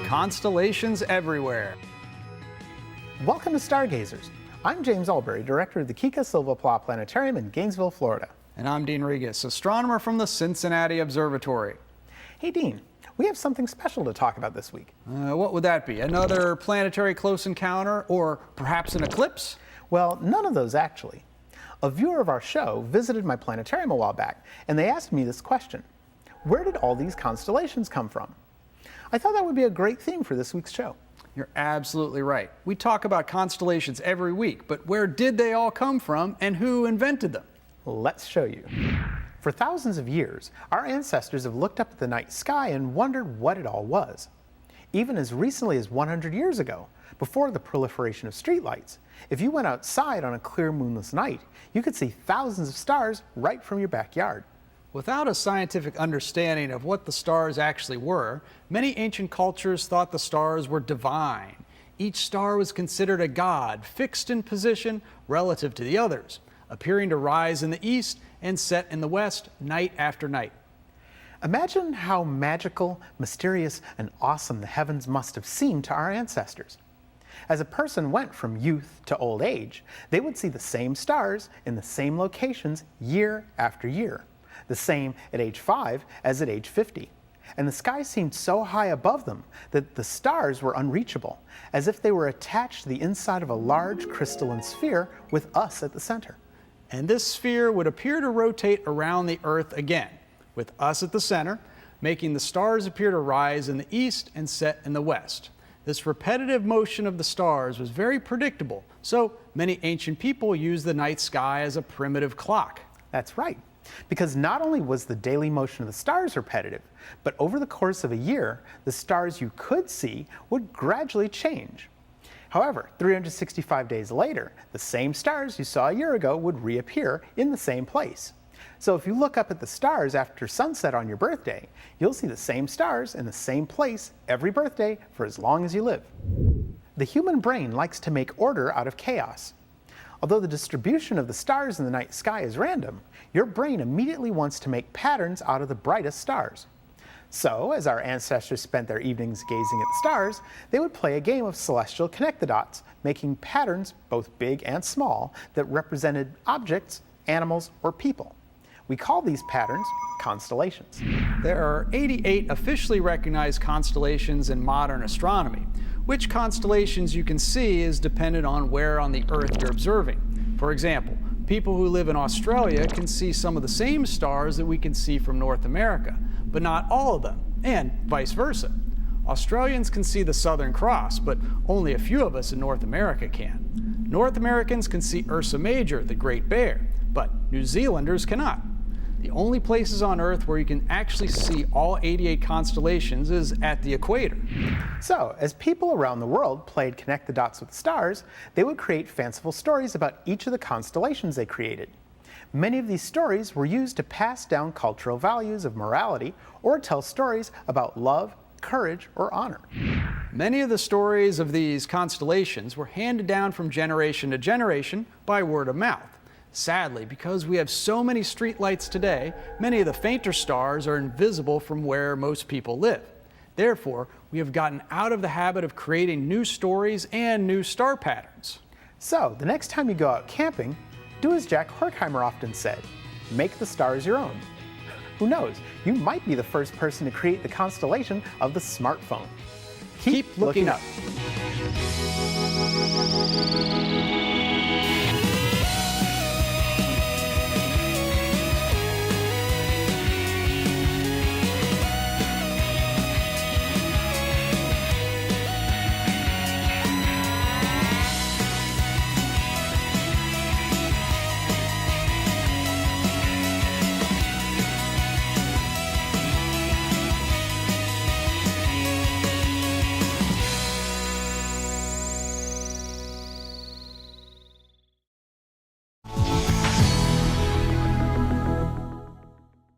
constellations everywhere. Welcome to Stargazers. I'm James Albury, director of the Kika Silva Pla Planetarium in Gainesville, Florida. And I'm Dean Regas, astronomer from the Cincinnati Observatory. Hey Dean, we have something special to talk about this week. What would that be? Another planetary close encounter, or perhaps an eclipse? Well, none of those actually. A viewer of our show visited my planetarium a while back, and they asked me this question: where did all these constellations come from? I thought that would be a great theme for this week's show. You're absolutely right. We talk about constellations every week, but where did they all come from and who invented them? Let's show you. For thousands of years, our ancestors have looked up at the night sky and wondered what it all was. Even as recently as 100 years ago, before the proliferation of streetlights, if you went outside on a clear moonless night, you could see thousands of stars right from your backyard. Without a scientific understanding of what the stars actually were, many ancient cultures thought the stars were divine. Each star was considered a god, fixed in position relative to the others, appearing to rise in the east and set in the west night after night. Imagine how magical, mysterious, and awesome the heavens must have seemed to our ancestors. As a person went from youth to old age, they would see the same stars in the same locations year after year, the same at age 5 as at age 50. And the sky seemed so high above them that the stars were unreachable, as if they were attached to the inside of a large crystalline sphere with us at the center. And this sphere would appear to rotate around the Earth again, with us at the center, making the stars appear to rise in the east and set in the west. This repetitive motion of the stars was very predictable, so many ancient people used the night sky as a primitive clock. That's right, because not only was the daily motion of the stars repetitive, but over the course of a year, the stars you could see would gradually change. However, 365 days later, the same stars you saw a year ago would reappear in the same place. So if you look up at the stars after sunset on your birthday, you'll see the same stars in the same place every birthday for as long as you live. The human brain likes to make order out of chaos. Although the distribution of the stars in the night sky is random, your brain immediately wants to make patterns out of the brightest stars. So, as our ancestors spent their evenings gazing at the stars, they would play a game of celestial connect the dots, making patterns, both big and small, that represented objects, animals, or people. We call these patterns constellations. There are 88 officially recognized constellations in modern astronomy. Which constellations you can see is dependent on where on the Earth you're observing. For example, people who live in Australia can see some of the same stars that we can see from North America, but not all of them, and vice versa. Australians can see the Southern Cross, but only a few of us in North America can. North Americans can see Ursa Major, the Great Bear, but New Zealanders cannot. The only places on Earth where you can actually see all 88 constellations is at the equator. So, as people around the world played connect the dots with the stars, they would create fanciful stories about each of the constellations they created. Many of these stories were used to pass down cultural values of morality or tell stories about love, courage, or honor. Many of the stories of these constellations were handed down from generation to generation by word of mouth. Sadly, because we have so many streetlights today, many of the fainter stars are invisible from where most people live. Therefore, we have gotten out of the habit of creating new stories and new star patterns. So, the next time you go out camping, do as Jack Horkheimer often said, make the stars your own. Who knows, you might be the first person to create the constellation of the smartphone. Keep looking up.